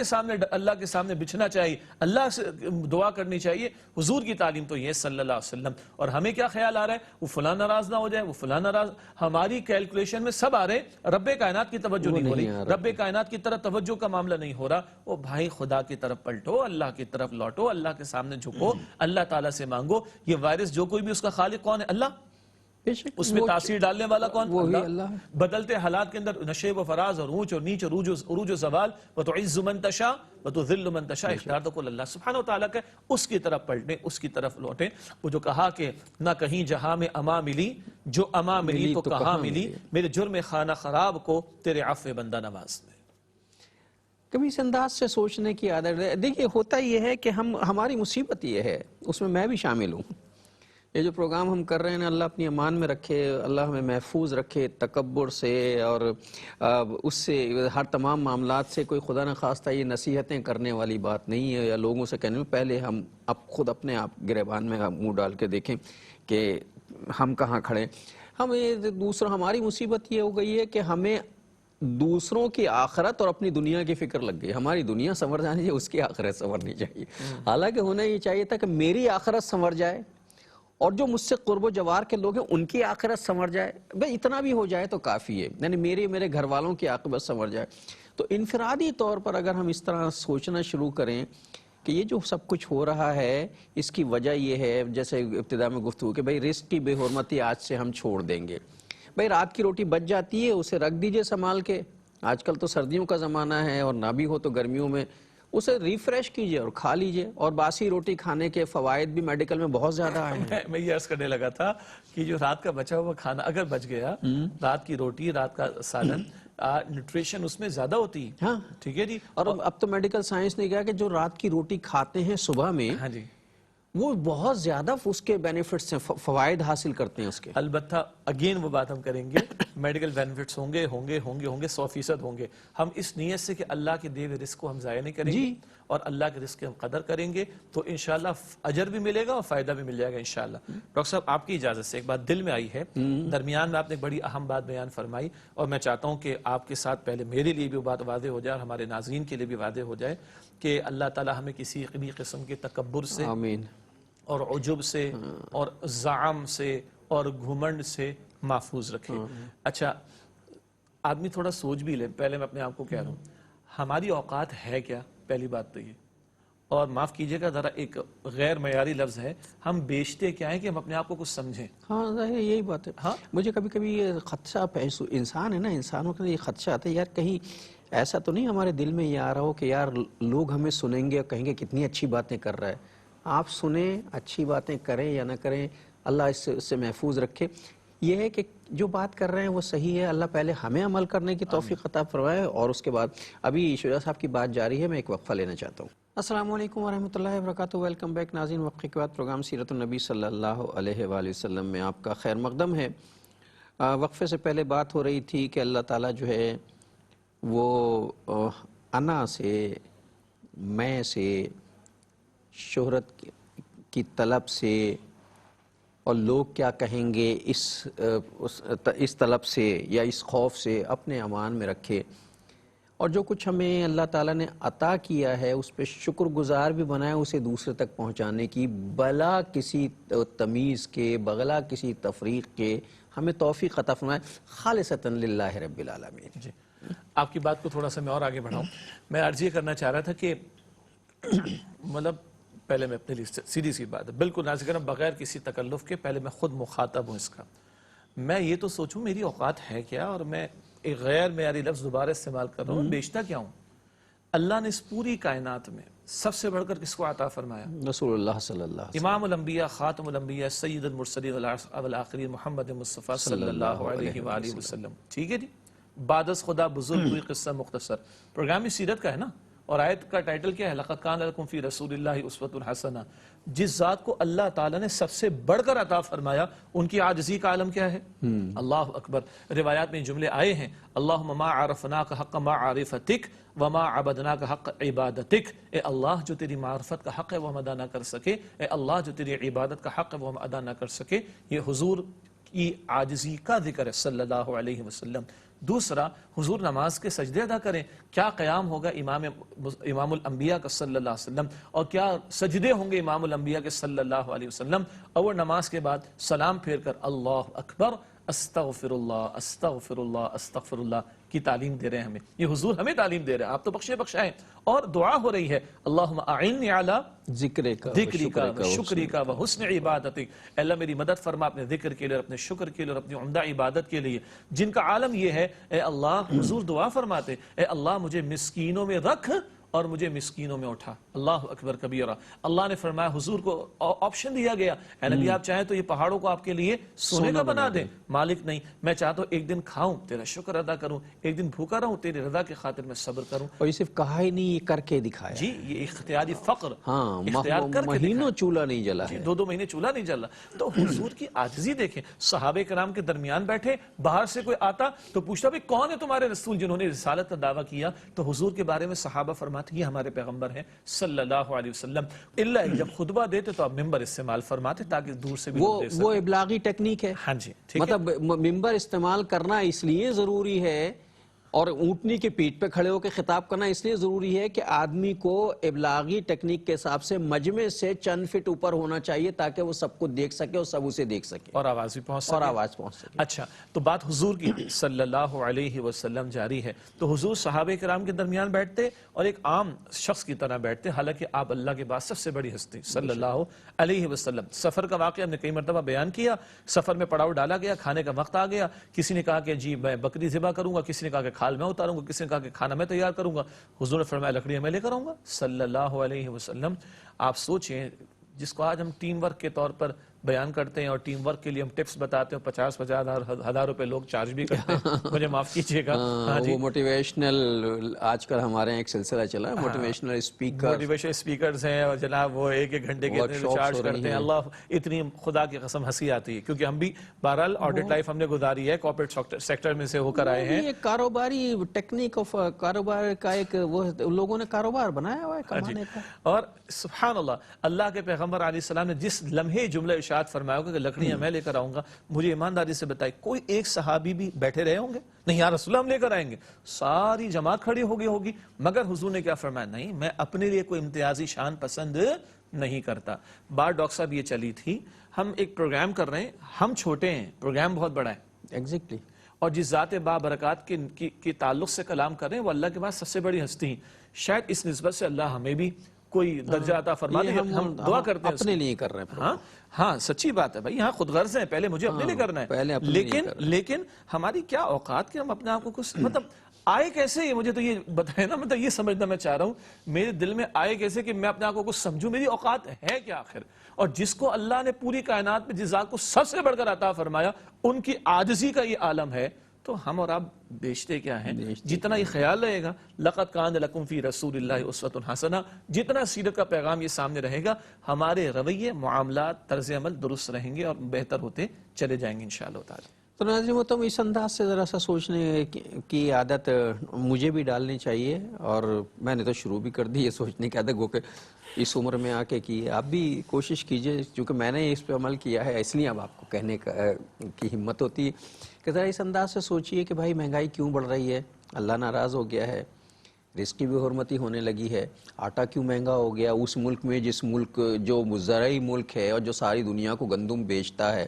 کے سامنے بچھنا چاہیے، اللہ سے دعا کرنی چاہیے۔ حضور کی تعلیم تو یہ صلی اللہ علیہ وسلم۔ اور ہمیں کیا خیال آ رہا ہے؟ وہ فلاں ناراض نہ ہو جائے، وہ فلاں ناراض، ہماری کیلکولیشن میں سب آ رہے، رب کائنات کی توجہ نہیں ہو رہی، رب کائنات کی طرف توجہ کا معاملہ نہیں ہو رہا۔ وہ بھائی خدا کی طرف پلٹو، اللہ کی طرف لوٹو، اللہ کے سامنے جھکو، اللہ تعالیٰ سے مانگو۔ یہ وائرس جو کوئی بھی اس کا خالق کون ہے؟ اللہ۔ اس میں تاثیر ڈالنے والا کون؟ اللہ۔ بدلتے حالات کے اندر نشیب و فراز اور اونچ اور نیچ، عروج و زوال، وتعز من تشاء وتذل من تشاء، اختیار تو کل اللہ سبحانہ وتعالیٰ کا، اس کی طرف پلٹیں، اس کی طرف لوٹیں۔ وہ جو کہا کہ نہ کہیں جہاں میں اما ملی، جو اما ملی تو کہاں ملی، میرے جرم خانہ خراب کو تیرے عفو بندہ نواز میں۔ کبھی اس انداز سے سوچنے کی عادت ہے۔ دیکھیے ہوتا یہ ہے کہ ہماری مصیبت یہ ہے، اس میں بھی شامل ہوں، یہ جو پروگرام ہم کر رہے ہیں اللہ اپنی امان میں رکھے، اللہ ہمیں محفوظ رکھے تکبر سے اور اس سے ہر تمام معاملات سے۔ کوئی خدا نخواستہ یہ نصیحتیں کرنے والی بات نہیں ہے یا لوگوں سے کہنے میں، پہلے ہم خود اپنے آپ گریبان میں منہ ڈال کے دیکھیں کہ ہم کہاں کھڑے۔ ہماری مصیبت یہ ہو گئی ہے کہ ہمیں دوسروں کی آخرت اور اپنی دنیا کی فکر لگ گئی۔ ہماری دنیا سنور جانی چاہیے، اس کی آخرت سنورنی چاہیے۔ حالانکہ ہونا یہ چاہیے تھا کہ میری آخرت سنور جائے اور جو مجھ سے قرب و جوار کے لوگ ہیں ان کی آخرت سنور جائے، بھئی اتنا بھی ہو جائے تو کافی ہے، یعنی میرے گھر والوں کی عاقبت سنور جائے۔ تو انفرادی طور پر اگر ہم اس طرح سوچنا شروع کریں کہ یہ جو سب کچھ ہو رہا ہے اس کی وجہ یہ ہے، جیسے ابتدا میں گفتگو کہ بھئی رزق کی بے حرمتی آج سے ہم چھوڑ دیں گے۔ بھئی رات کی روٹی بچ جاتی ہے، اسے رکھ دیجئے سنبھال کے، آج کل تو سردیوں کا زمانہ ہے اور نہ بھی ہو تو گرمیوں میں اسے ریفریش کیجئے اور کھا لیجئے. اور باسی روٹی کھانے کے فوائد بھی میڈیکل میں بہت زیادہ آئے ہیں. میں یہ عرض کرنے لگا تھا کہ جو رات کا بچا ہوا کھانا اگر بچ گیا، رات کی روٹی، رات کا سالن، نیوٹریشن اس میں زیادہ ہوتی ہے. ہاں، ٹھیک ہے جی. اور اب تو میڈیکل سائنس نے کہا کہ جو رات کی روٹی کھاتے ہیں صبح میں، ہاں جی، وہ بہت زیادہ اس کے بینیفٹس ہیں، فوائد حاصل کرتے ہیں اس کے. البتہ اگین وہ بات ہم کریں گے، میڈیکل بینیفٹس ہوں گے 100% ہوں گے. ہم اس نیت سے کہ اللہ کے دیے ہوئے رزق کو ہم ضائع نہیں کریں گے اور اللہ کے رزق کی ہم قدر کریں گے تو انشاءاللہ اجر بھی ملے گا اور فائدہ بھی مل جائے گا انشاءاللہ. ڈاکٹر صاحب آپ کی اجازت سے ایک بات دل میں آئی ہے، درمیان میں آپ نے ایک بڑی اہم بات بیان فرمائی اور میں چاہتا ہوں کہ آپ کے ساتھ پہلے میرے لیے بھی بات واضح ہو جائے اور ہمارے ناظرین کے لیے بھی واضح ہو جائے کہ اللہ تعالی ہمیں کسی بھی قسم کے تکبر سے آمین. اور عجب سے اور زعم سے اور گھمنڈ سے محفوظ رکھے. اچھا، آدمی تھوڑا سوچ بھی لے، پہلے میں اپنے آپ کو کہہ رہا ہوں ہماری اوقات ہے کیا؟ پہلی بات تو یہ، اور معاف کیجئے گا ذرا ایک غیر معیاری لفظ ہے، ہم بیچتے کیا ہیں کہ ہم اپنے آپ کو کچھ سمجھیں. ہاں ظاہر یہی بات ہے. ہاں، مجھے کبھی کبھی یہ خدشہ انسان ہے نا، انسانوں کا یہ خدشہ آتا ہے یار کہیں ایسا تو نہیں ہمارے دل میں یہ آ رہا ہو کہ یار لوگ ہمیں سنیں گے اور کہیں گے کتنی اچھی باتیں کر رہا ہے. آپ سنیں، اچھی باتیں کریں یا نہ کریں، اللہ اس سے محفوظ رکھے. یہ ہے کہ جو بات کر رہے ہیں وہ صحیح ہے، اللہ پہلے ہمیں عمل کرنے کی توفیق عطا فرمائے اور اس کے بعد ابھی شجاع صاحب کی بات جاری ہے، میں ایک وقفہ لینا چاہتا ہوں. السلام علیکم ورحمۃ اللہ وبرکاتہ. ویلکم بیک ناظرین. وقفے کے بعد پروگرام سیرت النبی صلی اللہ علیہ وآلہ وسلم میں آپ کا خیر مقدم ہے. وقفے سے پہلے بات ہو رہی تھی کہ اللہ تعالیٰ جو ہے وہ انا سے، میں سے، شہرت کی طلب سے اور لوگ کیا کہیں گے اس طلب سے یا اس خوف سے اپنے امان میں رکھے اور جو کچھ ہمیں اللہ تعالیٰ نے عطا کیا ہے اس پہ شکر گزار بھی بنائے اسے دوسرے تک پہنچانے کی، بلا کسی تمیز کے، بغلا کسی تفریق کے ہمیں توفیق عطا فرمائے خالصتاً للہ رب العالمین. جی، آپ کی بات کو تھوڑا سا میں اور آگے بڑھاؤں. میں عرض یہ کرنا چاہ رہا تھا کہ مطلب پہلے میں اپنے لیے سیدھی سی بات ہے، بالکل نازل کرم بغیر کسی تکلف کے، پہلے میں خود مخاطب ہوں اس کا. میں یہ تو سوچوں میری اوقات ہے کیا اور میں ایک غیر معیاری لفظ دوبارہ استعمال کر رہا ہوں، بیچتا کیا ہوں. اللہ نے اس پوری کائنات میں سب سے بڑھ کر کس کو عطا فرمایا؟ رسول اللہ صلی اللہ علیہ امام الانبیاء، خاتم الانبیاء، سید المرسلین والآخرین، محمد مصطفیٰ صلی اللہ علیہ وآلہ وسلم. ٹھیک ہے جی، بعد از خدا بزرگ کوئی قصہ مختصر پروگرام سیرت کا ہے نا، اور آیت کا ٹائٹل کیا ہے؟ لَقَدْ كَانَ لَكُمْ فِي رَسُولِ اللَّهِ أُسْوَةٌ حَسَنَةٌ. جس ذات کو اللہ تعالیٰ نے سب سے بڑھ کر عطا فرمایا ان کی عاجزی کا عالم کیا ہے؟ اللہ اکبر. روایات میں جملے آئے ہیں، اللہم ما عرفناک حق معرفتک وما عبدناک حق عبادتک. اے اللہ جو تیری معرفت کا حق ہے وہ ہم ادا نہ کر سکے، اے اللہ جو تیری عبادت کا حق ہے وہ ہم ادا نہ کر سکے. یہ حضور کی عاجزی کا ذکر ہے صلی اللہ علیہ وسلم. دوسرا، حضور نماز کے سجدے ادا کریں، کیا قیام ہوگا امام الانبیاء کا صلی اللہ علیہ وسلم، اور کیا سجدے ہوں گے امام الانبیاء کے صلی اللہ علیہ وسلم. اور نماز کے بعد سلام پھیر کر اللہ اکبر، استغفر اللہ استغفر اللہ استغفر اللہ کی تعلیم دے رہے ہیں ہمیں. یہ حضور ہمیں تعلیم دے رہے ہیں، آپ تو بخشے بخشائیں. اور دعا ہو رہی ہے، اللہم اعنی علی ذکر کا و شکری کا و حسن عبادتک. اللہ میری مدد فرما اپنے ذکر کے لیے، اپنے شکر کے لیے اور اپنی عمدہ عبادت کے لیے، جن کا عالم یہ ہے. اے اللہ، حضور دعا فرماتے، اے اللہ مجھے مسکینوں میں رکھ اور مجھے مسکینوں میں اٹھا. اللہ اکبر کبیرہ. اللہ نے فرمایا، حضور کو آپشن دیا گیا، اے نبی آپ چاہیں تو یہ پہاڑوں کو آپ کے لیے سونے کا بنا دیں. مالک نہیں، میں چاہتا ہوں ایک دن کھاؤں تیرا شکر ادا کروں، ایک دن بھوکا رہوں تیری رضا کی خاطر میں صبر کروں. اور یہ صرف کہا ہی نہیں، یہ کر کے دکھایا. جی، یہ اختیاری فقر، ہاں، اختیار کر کے مہینوں چولہا نہیں جلا ہے. 2 مہینے چولہا نہیں جلا. تو حضور کی عاجزی دیکھیں. صحابہ کرام کے درمیان بیٹھے، باہر سے کوئی آتا تو پوچھتا بھی کون ہے تمہارے رسول جنہوں نے رسالت کا دعویٰ کیا؟ تو حضور کے بارے میں صحابہ فرماتے یہ ہمارے پیغمبر ہیں صلی اللہ علیہ وسلم. اللہ جب خطبہ دیتے تو آپ ممبر استعمال فرماتے تاکہ دور سے بھی وہ ابلاغی ٹیکنیک ہے. ہاں جی، ٹھیک ہے. مطلب ممبر استعمال کرنا اس لیے ضروری ہے اور اونٹنی کے پیٹ پہ کھڑے ہو کے خطاب کرنا اس لیے ضروری ہے کہ آدمی کو ابلاغی ٹیکنیک کے حساب سے مجمع سے چند فٹ اوپر ہونا چاہیے تاکہ وہ سب کو دیکھ سکے اور سب اسے دیکھ سکے اور آواز بھی پہنچ سکے. اور آواز پہنچ سکے. اچھا، تو بات حضور کی صلی اللہ علیہ وسلم جاری ہے. تو حضور صحابہ کرام کے درمیان بیٹھتے اور ایک عام شخص کی طرح بیٹھتے، حالانکہ آپ اللہ کے بعد سب سے بڑی ہستی صلی اللہ علیہ وسلم. سفر کا واقعہ ہم نے کئی مرتبہ بیان کیا. سفر میں پڑاؤ ڈالا گیا، کھانے کا وقت آ گیا. کسی نے کہا کہ جی میں بکری ذبح کروں گا، کسی نے کہا کہ کھال میں اتاروں گا، کسی نے کہا کہ کھانا میں تیار کروں گا، حضور نے فرمایا لکڑیاں میں لے کر آؤں گا صلی اللہ علیہ وسلم۔ آپ سوچیں، جس کو آج ہم ٹیم ورک کے طور پر بیان کرتے ہیں اور ٹیم ورک کے لیے ہم ٹپس بتاتے ہیں، 50,000 روپے لوگ چارج بھی کرتے ہیں، مجھے معاف کیجیے گا۔ ہاں جی، وہ موٹیویشنل آج کل ہمارے یہاں ایک سلسلہ چلا ہے، موٹیویشنل اسپیکر، موٹیویشن اسپیکرز ہیں، اور جناب وہ 1 گھنٹے کے اتنے چارج کرتے ہیں، اللہ اِتنی خدا کی قسم ہنسی آتی ہے، کیونکہ ہم بھی بہرحال آڈٹ لائف ہم نے گزاری ہے، کارپوریٹ سیکٹر میں سے ہو کر آئے ہیں۔ یہ کاروباری ٹیکنیک آف کاروبار کا ایک وہ لوگوں نے کاروبار بنایا ہوا ہے کمانے کا۔ اور سبحان اللہ کے پیغمبر علیہ السلام نے جس لمحے جملہ ارشاد فرمایا ہوگا کہ لکڑیاں میں لے کر آؤں گا، مجھے ایمانداری سے بتائی کوئی ایک صحابی بھی بیٹھے رہے ہوں گے؟ نہیں یا رسول اللہ ہم لے کر آئیں گے، ساری جماعت کھڑی ہو گئی ہوگی، مگر حضور نے کیا فرمایا؟ نہیں، میں اپنے لیے کوئی امتیازی شان پسند نہیں کرتا۔ بات ڈاکٹر صاحب یہ چلی تھی، ہم ایک پروگرام کر رہے ہیں، ہم چھوٹے ہیں، پروگرام بہت بڑا ہے، ایگزیکٹلی، اور جس ذات بابرکات کے تعلق سے کلام کر رہے ہیں وہ اللہ کے بعد سب سے بڑی ہستی ہیں، شاید اس نسبت سے اللہ ہمیں بھی کوئی درجہ عطا فرما دے، ہم دعا کرتے ہیں اپنے لیے کر رہے ہیں۔ ہاں سچی بات ہے بھائی، یہاں خود غرض ہے، پہلے مجھے اپنے لیے کرنا ہے، لیکن ہماری کیا اوقات کہ ہم اپنے آپ کو کچھ مطلب آئے کیسے، یہ مجھے تو یہ بتائے نا، مطلب یہ سمجھنا میں چاہ رہا ہوں، میرے دل میں آئے کیسے کہ میں اپنے آپ کو کچھ سمجھوں، میری اوقات ہے کیا آخر؟ اور جس کو اللہ نے پوری کائنات میں جس ذات کو سب سے بڑھ کر عطا فرمایا، ان کی عاجزی کا یہ عالم ہے، تو ہم اور آپ بیچتے کیا ہیں؟ جتنا یہ خیال رہے گا لقد کان لکم فی رسول اللہ اسوۃ حسنہ، جتنا سیرت کا پیغام یہ سامنے رہے گا، ہمارے رویے، معاملات، طرز عمل درست رہیں گے اور بہتر ہوتے چلے جائیں گے انشاءاللہ تعالی۔ تو ناظرین محترم، اس انداز سے ذرا سا سوچنے کی عادت مجھے بھی ڈالنی چاہیے، اور میں نے تو شروع بھی کر دی یہ سوچنے کی عادت، گو کہ اس عمر میں آ کے کی، آپ بھی کوشش کیجئے، چونکہ میں نے اس پہ عمل کیا ہے اس لیے اب آپ کو کہنے کی ہمت ہوتی ہے کہ ذرا اس انداز سے سوچئے کہ بھائی مہنگائی کیوں بڑھ رہی ہے، اللہ ناراض ہو گیا ہے، رزق کی بھی حرمتی ہونے لگی ہے، آٹا کیوں مہنگا ہو گیا اس ملک میں، جس ملک جو زرعی ملک ہے اور جو ساری دنیا کو گندم بیچتا ہے،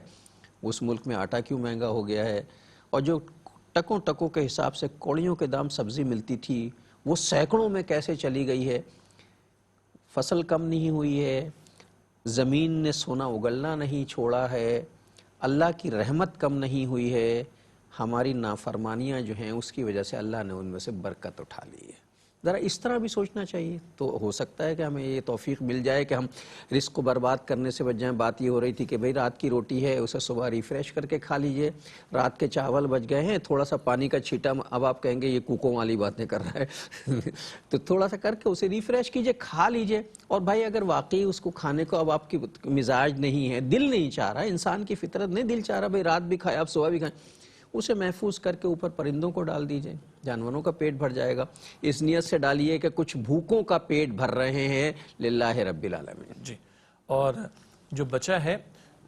اس ملک میں آٹا کیوں مہنگا ہو گیا ہے، اور جو ٹکوں کے حساب سے کوڑیوں کے دام سبزی ملتی تھی وہ سینکڑوں میں کیسے چلی گئی ہے، فصل کم نہیں ہوئی ہے، زمین نے سونا اگلنا نہیں چھوڑا ہے، اللہ کی رحمت کم نہیں ہوئی ہے، ہماری نافرمانیاں جو ہیں اس کی وجہ سے اللہ نے ان میں سے برکت اٹھا لی ہے۔ ذرا اس طرح بھی سوچنا چاہیے، تو ہو سکتا ہے کہ ہمیں یہ توفیق مل جائے کہ ہم رزق کو برباد کرنے سے بچ جائیں۔ بات یہ ہو رہی تھی کہ بھئی رات کی روٹی ہے اسے صبح ریفریش کر کے کھا لیجئے، رات کے چاول بچ گئے ہیں، تھوڑا سا پانی کا چھیٹا، اب آپ کہیں گے یہ کوکوں والی باتیں کر رہا ہے تو تھوڑا سا کر کے اسے ریفریش کیجئے، کھا لیجئے، اور بھائی اگر واقعی اس کو کھانے کو اب آپ کی مزاج نہیں ہے، دل نہیں چاہ رہا، انسان کی فطرت نہیں دل چاہ رہا بھئی رات بھی کھائے اب صبح بھی کھائیں، اسے محفوظ کر کے اوپر پرندوں کو ڈال دیجئے، جانوروں کا پیٹ بھر جائے گا، اس نیت سے ڈالیے کہ کچھ بھوکوں کا پیٹ بھر رہے ہیں للہ رب العالمین۔ جی، اور جو بچا ہے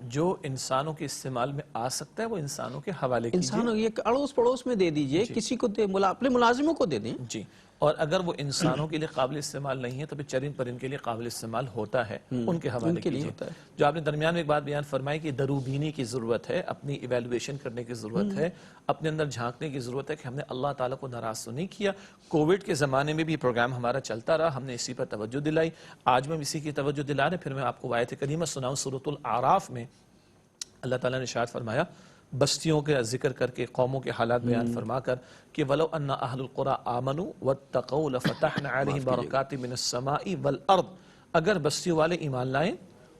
جو انسانوں کے استعمال میں آ سکتا ہے وہ انسانوں کے حوالے کیجئے، انسانوں یہ اڑوس پڑوس میں دے دیجئے، کسی کو دے، اپنے ملازموں کو دے دیں۔ جی، اور اگر وہ انسانوں کے لیے قابل استعمال نہیں ہے تو پھر چرند پرند کے لیے قابل استعمال ہوتا ہے، ان کے حوالے کیجئے۔ جو آپ نے درمیان میں ایک بات بیان فرمائی کہ دروبینی کی ضرورت ہے، اپنی ایویلویشن کرنے کی ضرورت ہے، اپنے اندر جھانکنے کی ضرورت ہے کہ ہم نے اللہ تعالیٰ کو ناراض تو نہیں کیا۔ کووڈ کے زمانے میں بھی پروگرام ہمارا چلتا رہا، ہم نے اسی پر توجہ دلائی، آج میں اسی کی توجہ دلا رہے۔ پھر میں آپ کو آیت کریمہ سناؤں، سورۃ الاعراف میں اللہ تعالیٰ نے ارشاد فرمایا، بستیوں کے ذکر کر کے، قوموں کے حالات بیان فرما کر کہ وَلَوْ أَنَّ أَهْلُ الْقُرَىٰ آمَنُوا وَاتَّقَوْا لَفَتَحْنَا عَلَيْهِمْ بَرَكَاتٍ مِّنَ السَّمَاءِ وَالْأَرْضِ، اگر بستیوں والے ایمان لائیں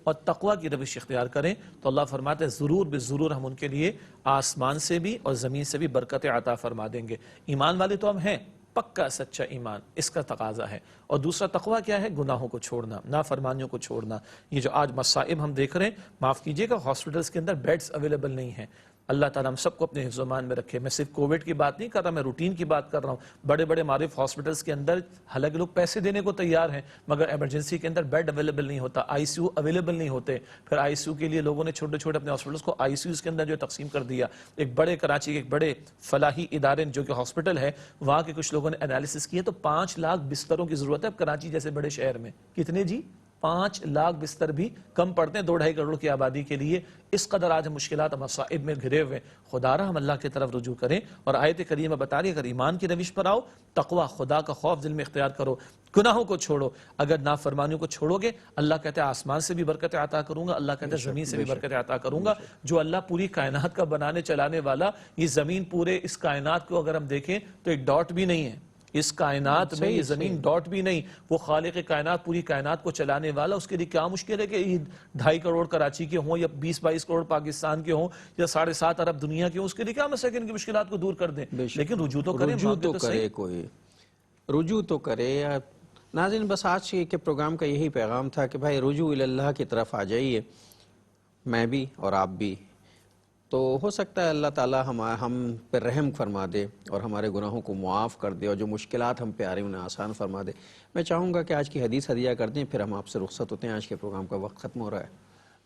اور تقوی کی روش اختیار کریں تو اللہ فرماتے ہیں ضرور بضرور ہم ان کے لیے آسمان سے بھی اور زمین سے بھی برکت عطا فرما دیں گے۔ ایمان والے تو ہم ہیں، پکا سچا ایمان، اس کا تقاضا ہے۔ اور دوسرا تقوی کیا ہے؟ گناہوں کو چھوڑنا، نافرمانیوں کو چھوڑنا۔ یہ جو آج مصائب ہم دیکھ رہے ہیں، معاف کیجئے گا، ہاسپٹلز کے اندر بیڈز اویلیبل نہیں ہیں، اللہ تعالیٰ ہم سب کو اپنے حفظ و امان میں رکھے۔ میں صرف کووڈ کی بات نہیں کر رہا، میں روٹین کی بات کر رہا ہوں۔ بڑے بڑے معروف ہاسپٹلز کے اندر حالانکہ لوگ پیسے دینے کو تیار ہیں، مگر ایمرجنسی کے اندر بیڈ اویلیبل نہیں ہوتا، آئی سی یو اویلیبل نہیں ہوتے۔ پھر آئی سی یو کے لیے لوگوں نے چھوٹے چھوٹے اپنے ہاسپٹلز کو آئی سی یوز کے اندر جو تقسیم کر دیا۔ ایک بڑے کراچی کے ایک بڑے فلاحی ادارے جو کہ ہاسپٹل ہے، وہاں کے کچھ لوگوں نے انالیسس کیا تو 5 لاکھ بستروں کی ضرورت ہے اب کراچی جیسے بڑے شہر میں۔ کتنے جی؟ 5 لاکھ بستر بھی کم پڑتے ہیں 2-2.5 کروڑ کی آبادی کے لیے. اس قدر آج ہم مشکلات مصائب میں گھرے ہوئے. خدا را ہم اللہ کی طرف رجوع کریں. اور آیت کریمہ بتا رہی ہے اگر ایمان کی روش پر آؤ, تقوی خدا کا خوف دل میں اختیار کرو, گناہوں کو چھوڑو. اگر نافرمانیوں کو چھوڑو گے اللہ کہتے ہیں آسمان سے بھی برکت عطا کروں گا, اللہ کہتے ہیں زمین سے بھی برکت عطا کروں گا. جو اللہ پوری کائنات کا بنانے چلانے والا, یہ زمین پورے اس کائنات کو اگر ہم دیکھیں تو ایک ڈاٹ بھی نہیں ہے اس کائنات میں, یہ زمین ڈاٹ بھی نہیں. وہ خالق کائنات پوری کائنات کو چلانے والا, اس کے لیے کیا مشکل ہے کہ 2.5 کروڑ کراچی کے ہوں یا 20-22 کروڑ پاکستان کے ہوں یا 7.5 ارب دنیا کے ہوں, اس کے لیے کیا مسئلہ ہے کہ ان کی مشکلات کو دور کر دیں. لیکن رجوع تو کریں, رجوع تو کرے, کوئی رجوع تو کرے. ناظرین بس آج کے پروگرام کا یہی پیغام تھا کہ بھائی رجوع اللہ کی طرف آ جائیے, میں بھی اور آپ بھی. تو ہو سکتا ہے اللہ تعالی ہم پر رحم فرما دے اور ہمارے گناہوں کو معاف کر دے, اور جو مشکلات ہم پہ آ رہی ہیں انہیں آسان فرما دے. میں چاہوں گا کہ آج کی حدیث ہدیہ کر دیں, پھر ہم آپ سے رخصت ہوتے ہیں. آج کے پروگرام کا وقت ختم ہو رہا ہے.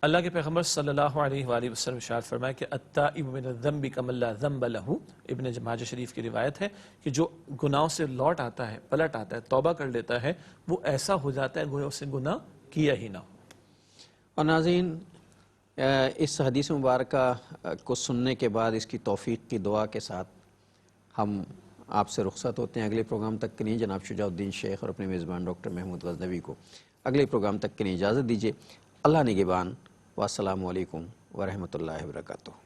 اللہ کے پیغمبر صلی اللہ علیہ وآلہ وسلم ارشاد فرمایا کہ التائب من الذنب کمن لا ذنب له. ابن ماجہ شریف کی روایت ہے کہ جو گناہوں سے لوٹ آتا ہے, پلٹ آتا ہے, توبہ کر لیتا ہے, وہ ایسا ہو جاتا ہے گویا اسے گناہ کیا ہی نہ ہو. اور ناظرین اس حدیث مبارکہ کو سننے کے بعد اس کی توفیق کی دعا کے ساتھ ہم آپ سے رخصت ہوتے ہیں. اگلے پروگرام تک کے لیے جناب شجاع الدین شیخ اور اپنے میزبان ڈاکٹر محمود غزنوی کو اگلے پروگرام تک کے لیے اجازت دیجیے. اللہ نگہبان. والسلام علیکم ورحمۃ اللہ وبرکاتہ.